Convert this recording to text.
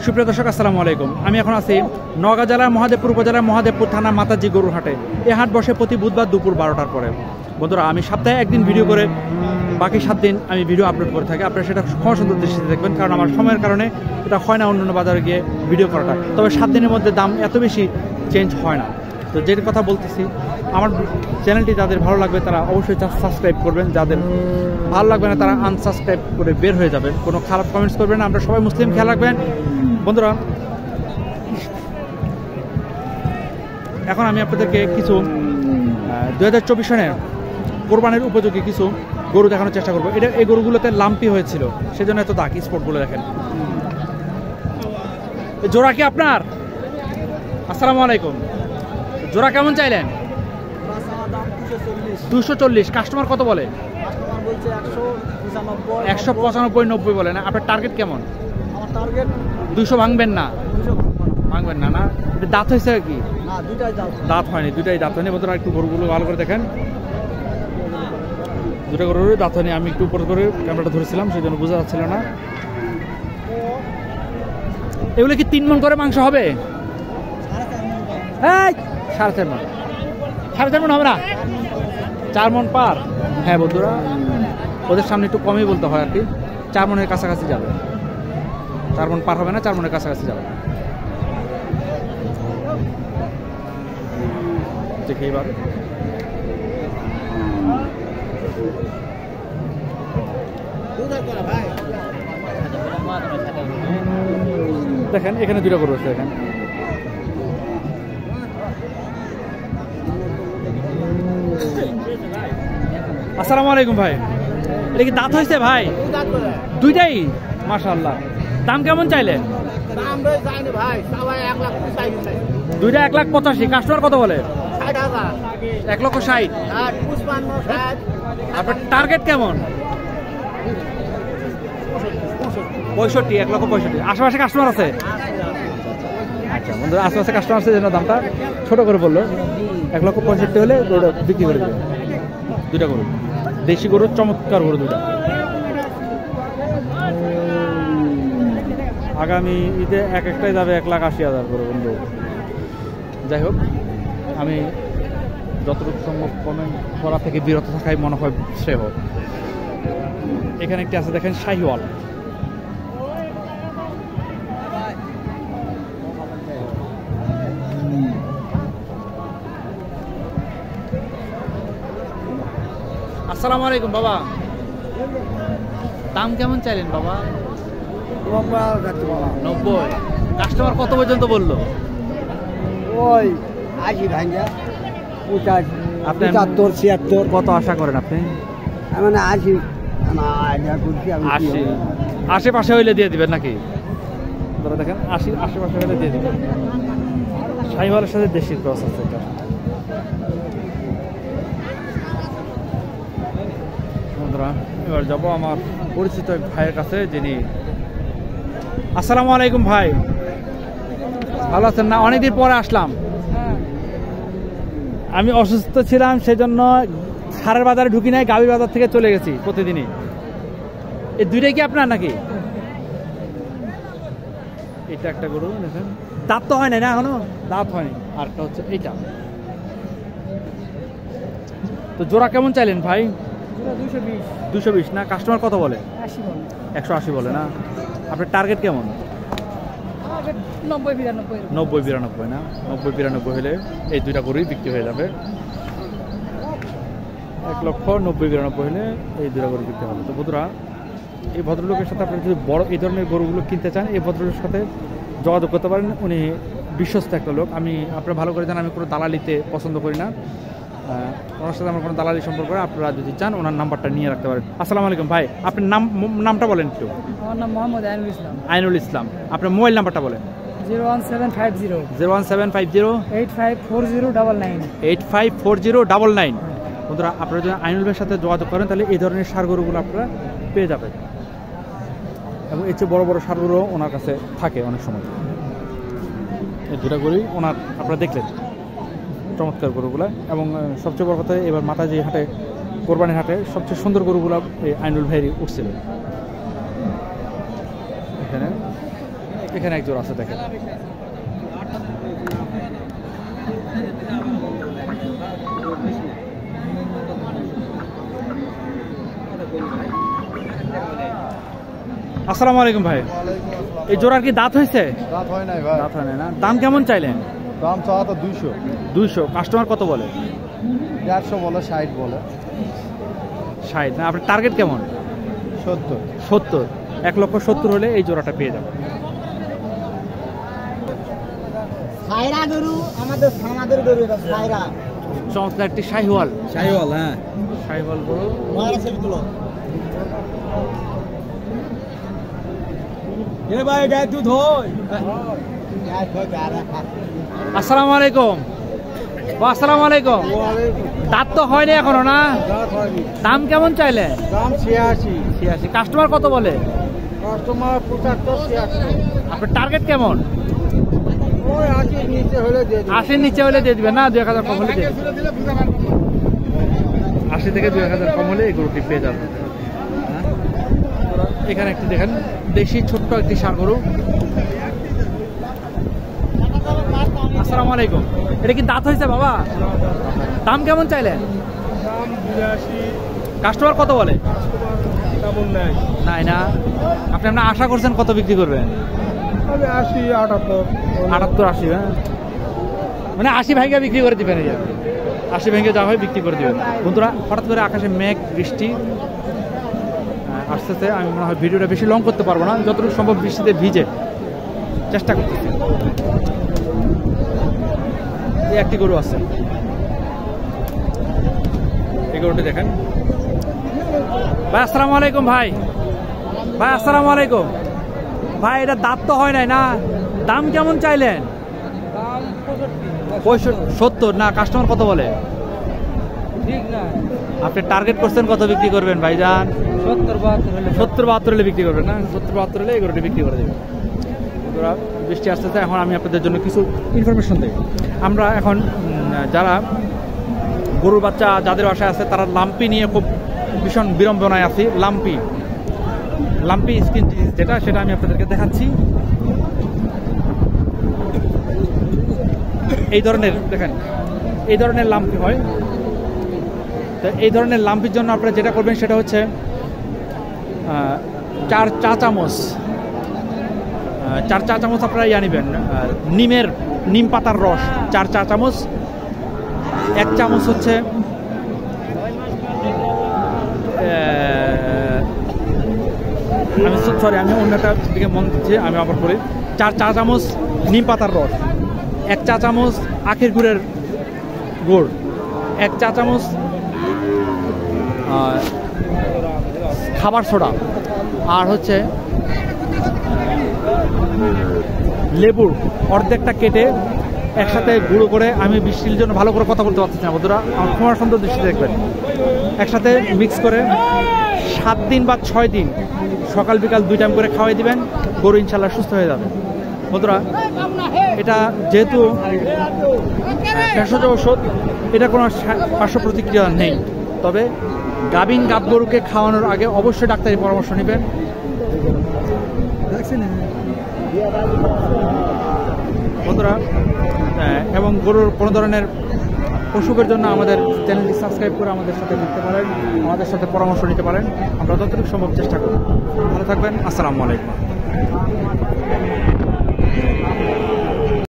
সুপ্রিয় দর্শক আসসালামু আলাইকুম। আমি এখন আছি নওগাঁ জেলার মহাদেবপুর উপজেলার মহাদেবপুর থানা মাতাজি গরুর হাটে। এই হাট বসে প্রতি বুধবার দুপুর 12টার পরে। বন্ধুরা, আমি সপ্তাহে একদিন ভিডিও করে বাকি 7 দিন আমি ভিডিও আপলোড করে থাকি। আপনারা সেটা ক্ষমা সুন্দর দৃষ্টিতে দেখবেন, কারণ আমার সময়ের কারণে এটা হয় না অন্যান্য বাজারে গিয়ে ভিডিও করাটা। তবে 7 দিনের মধ্যে দাম এত বেশি চেঞ্জ হয় না। তো যেটা কথা বলতেছি, আমার চ্যানেলটি যাদের ভালো লাগবে তারা অবশ্যই সাবস্ক্রাইব করবেন, যাদের ভালো লাগবে না তারা আনসাবস্ক্রাইব করে বের হয়ে যাবেন। কোনো খারাপ কমেন্টস করবেন না। আমরা সবাই মুসলিম, খেয়াল রাখবেন বন্ধুরা। এখন আমি আপনাদেরকে কিছু 2024 সনের কোরবানির উপযোগী কিছু গরু দেখানোর চেষ্টা করবো। এই গরুগুলোতে লাম্পি হয়েছিল, সেজন্য এত দাগ স্পটগুলো দেখেন। জোড়া কি আপনার? আসসালামু আলাইকুম। জোড়া কেমন চাইলেন? 240। কাস্টমার কত বলে? 195, 90 বলে না। আপনার টার্গেট কেমন? 200 ভাঙবেন না? ভাঙবেন না না? দাঁত হয়েছে কি? দাঁত হয়নি, দুটাই দাঁত হয়নি। বন্ধুরা একটু গরুগুলো ভালো করে দেখেন। দুটো গরুর দাঁত হয়নি। আমি একটু উপর করে ক্যামেরাটা ধরেছিলাম, সেই জন্য বোঝা যাচ্ছিল না। এগুলো কি 3 মণ করে মাংস হবে? 4.5 মণ। 4.5 মণ হবে না? 4 মণ পার। হ্যাঁ বন্ধুরা, ওদের সামনে একটু কমই বলতে হয় আর কি। 4 মণের কাছাকাছি যাবে। 4 মণ পার হবে না, 4 মণের কাছাকাছি যাবে। দেখে এবার দেখেন, এখানে 2টা গরু আছে। দেখেন আসসালামু আলাইকুম ভাই। এটা কি দাঁত হয়েছে ভাই? দুইটাই মাশাআল্লাহ। দাম কেমন চাইলেন? দুইটা 1,85,000। কাস্টমার কত বলে? 1,60,000। আপনার টার্গেট কেমন? 65, 1,65,000। আশেপাশে কাস্টমার আছে? আচ্ছা বন্ধুরা, আশেপাশে কাস্টমার আছে, যেন দামটা ছোট করে বললো। 1,65,000 হলে গরুটা বিক্রি করে দেবে। 2টা গরু, দেশি গরু, চমৎকার গরু 2টা। আগামী ঈদে একটাই যাবে 1,80,000 করে বন্ধু। যাই হোক, আমি যতটুকু সম্ভব কমেন্ট করা থেকে বিরত থাকাই মনে হয় শ্রেয়। এখানে একটি আছে দেখেন, শাহিওয়াল। আসসালামু আলাইকুম বাবা। দাম কেমন চাইলেন বাবা? 90। কাস্টমার কত পর্যন্ত বললো? ওই 80 ভাঙা 75, 76। কত আশা করেন আপনি? মানে 80 আশেপাশে হইলে দিয়ে দিবেন নাকি? দেখেন 80 আশেপাশে হইলে দিয়ে দিবেন। শাহিওয়ালের সাথে দেশির ক্রস আছে এটা। এবার যাবো আমার পরিচিত এক ভাইয়ের কাছে, যিনি। আসসালামু আলাইকুম ভাই, ভালো আছেন না? অনেকদিন পরে আসলাম। আমি অসুস্থ ছিলাম, সেজন্য সারের বাজারে ঢুকি নাই, গাভীর বাজার থেকে চলে গেছি প্রতিদিনই। এই 2টাই কি আপনার নাকি? এটা একটা গরু দেখেন, দাঁত তো হয় না এখনো? দাঁত হয়নি। আরটা হচ্ছে এইটা। তো জোড়া কেমন চাইলেন ভাই? 220 না? কাস্টমার কত বলে? 180 বলে না? আপনার টার্গেট কেমন? 90-92 না? 90-92 হলে এই 2টা গরুই বিক্রি হয়ে যাবে। 1,90,92 হলে এই 2টা গরু বিক্রি হবে। তো বন্ধুরা, এই ভদ্রলোকের সাথে আপনারা যদি বড় এই ধরনের গরুগুলো কিনতে চান, এই ভদ্রলোকের সাথে যোগাযোগ করতে পারেন। উনি বিশ্বস্ত একটা লোক। আপনারা ভালো করে জানেন, আমি কোনো দালালিতে পছন্দ করি না। ওনার সাথে আমার কোনো দালালি সম্পর্ক করে। আপনারা যদি চান ওনার নাম্বারটা নিয়ে রাখতে পারেন। আসসালামু আলাইকুম ভাই, আপনার নামটা বলেন একটু। আমার নাম মোহাম্মদ আইনুল ইসলাম। আইনুল ইসলাম। আপনার মোবাইল নাম্বারটা বলেন। 01750 854099 854099। বন্ধুরা, আপনারা যদি আইনুল ভাইয়ের সাথে যোগাযোগ করেন, তাহলে এই ধরনের সার গরুগুলো আপনারা পেয়ে যাবেন। এবং এর চেয়ে বড় বড় সার গরু ওনার কাছে থাকে অনেক সময়। এই 2টা গরুই ওনার আপনারা দেখলেন, চমৎকার গরুগুলা। এবং সবচেয়ে বড় কথা, এবার মাতাজি হাটে, কোরবানির হাটে সবচেয়ে সুন্দর গরুগুলা এই আইনুল ভাইয়েরই উঠছিল। এখানে এখানে এক জোড়া আছে দেখেন। আসসালামু আলাইকুম ভাই, এই জোড়ার কি দাঁত হয়েছে? দাঁত হয় নাই ভাই। দাঁত হয় না। দাম কেমন চাইলেন? দাম চাওয়া তো 200। 200। কাস্টমার কত বলে? 150 বলে, 60 বলে। 60 না, আপনার টার্গেট কেমন? 70। 70। 1,70,000 হলে এই জোড়াটা পেয়ে যাবেন। সাইরা গরু আমাদের গরু, এটা সাইরা। চমৎকার একটি শাহিওয়াল। শাহিওয়াল, হ্যাঁ। শাহিওয়াল গরু। ময়রা সেগুলো এ ভাই গায়ে দুধ হয়। আসসালামু আলাইকুম। আসসালামু আলাইকুম। দাঁত তো হয়নি এখনো না? দাম কেমন চাইলে? দাম 86। কাস্টমার কত বলে? কাস্টমার 75, 76। আপনার টার্গেট কেমন? ওই 80 নিচে হলে দিয়ে দিই। 80 নিচে হলে দিয়ে দিবেন না? 2000 কম হলে দিয়ে দিবেন। 80 থেকে 2000 কম হলে এই গরুটি পেয়ে যাবেন। এখানে একটি দেখেন দেশি ছোট্ট একটি ষাঁড় গরু। আসসালামু আলাইকুম। এটা কি দাঁত হয়েছে বাবা? দাম কেমন চাইলেন? দাম 82। কাস্টমার কত বলে? কেমন নাই? নাই না। আপনি আশা করছেন কত বিক্রি করবেন? 80, 78। 78, 80। হ্যাঁ, মানে 80 ভাইকে বিক্রি করে দিবেন। 80 ভেঙে যা হয় বিক্রি করে দিবেন। বন্ধুরা, হঠাৎ করে আকাশে মেঘ, বৃষ্টি আসতেছে। আমি মনে হয় ভিডিওটা বেশি লং করতে পারবো না, যতটুকু সম্ভব বৃষ্টিতে ভিজে চেষ্টা করতেছি। এই একটি গরু আছে, এই গরুটি দেখেন। ভাই আসসালামু আলাইকুম। ভাই আসসালামু আলাইকুম। ভাই এটা দাঁত তো হয় নাই না? দাম কেমন চাইলেন? দাম 65, 70 না? কাস্টমার কত বলে? ঠিক না। আপনি টার্গেট করছেন কত বিক্রি করবেন ভাইজান? 70, 72 হলে। 70, 72 হলে বিক্রি করবেন না? 70, 72 হলে এই গরুটি বিক্রি করে দেবেন। বৃষ্টি আসতেছে। এখন আমি আপনাদের জন্য কিছু ইনফরমেশন দিই। আমরা এখন যারা গরুর বাচ্চা যাদের বাসায় আছে তারা লাম্পি নিয়ে খুব ভীষণ বিড়ম্বনায় আছি। লাম্পি স্কিন ডিজিজ যেটা, সেটা আমি আপনাদেরকে দেখাচ্ছি। এই ধরনের দেখেন, এই ধরনের লাম্পি হয়। তো এই ধরনের লাম্পির জন্য আপনারা যেটা করবেন সেটা হচ্ছে 4 চা চামচ 4 চা চামচ আপনারা নেবেন নিম পাতার রস 4 চা চামচ। 1 চামচ হচ্ছে আমি অন্যটার দিকে মন দিচ্ছি, আমি আবার বলি। 4 চা চামচ নিম পাতার রস, 1 চা চামচ আখের গুড়ের গুড়, 1 চা চামচ খাবার সোডা, আর হচ্ছে লেবুর অর্ধেকটা কেটে একসাথে গুঁড়ো করে, আমি বৃষ্টির জন্য ভালো করে কথা বলতে পারছি না বন্ধুরা, আমার তোমার সুন্দর দৃষ্টি দেখবেন, একসাথে মিক্স করে 7 দিন বা 6 দিন সকাল বিকাল 2 টাইম করে খাওয়াই দিবেন। গরু ইনশাল্লাহ সুস্থ হয়ে যাবে। বন্ধুরা, এটা যেহেতু ভেষজ ঔষধ, এটা কোনো পার্শ্ব প্রতিক্রিয়া নেই। তবে গাভিন গাব গরুকে খাওয়ানোর আগে অবশ্যই ডাক্তারি পরামর্শ নেবেন। বন্ধুরা, এবং গরুর কোনো ধরনের অসুখের জন্য আমাদের চ্যানেলটি সাবস্ক্রাইব করে আমাদের সাথে থাকতে পারেন, আমাদের সাথে পরামর্শ নিতে পারেন। আমরা যতটুকু সম্ভব চেষ্টা করব। ভালো থাকবেন। আসসালামু আলাইকুম।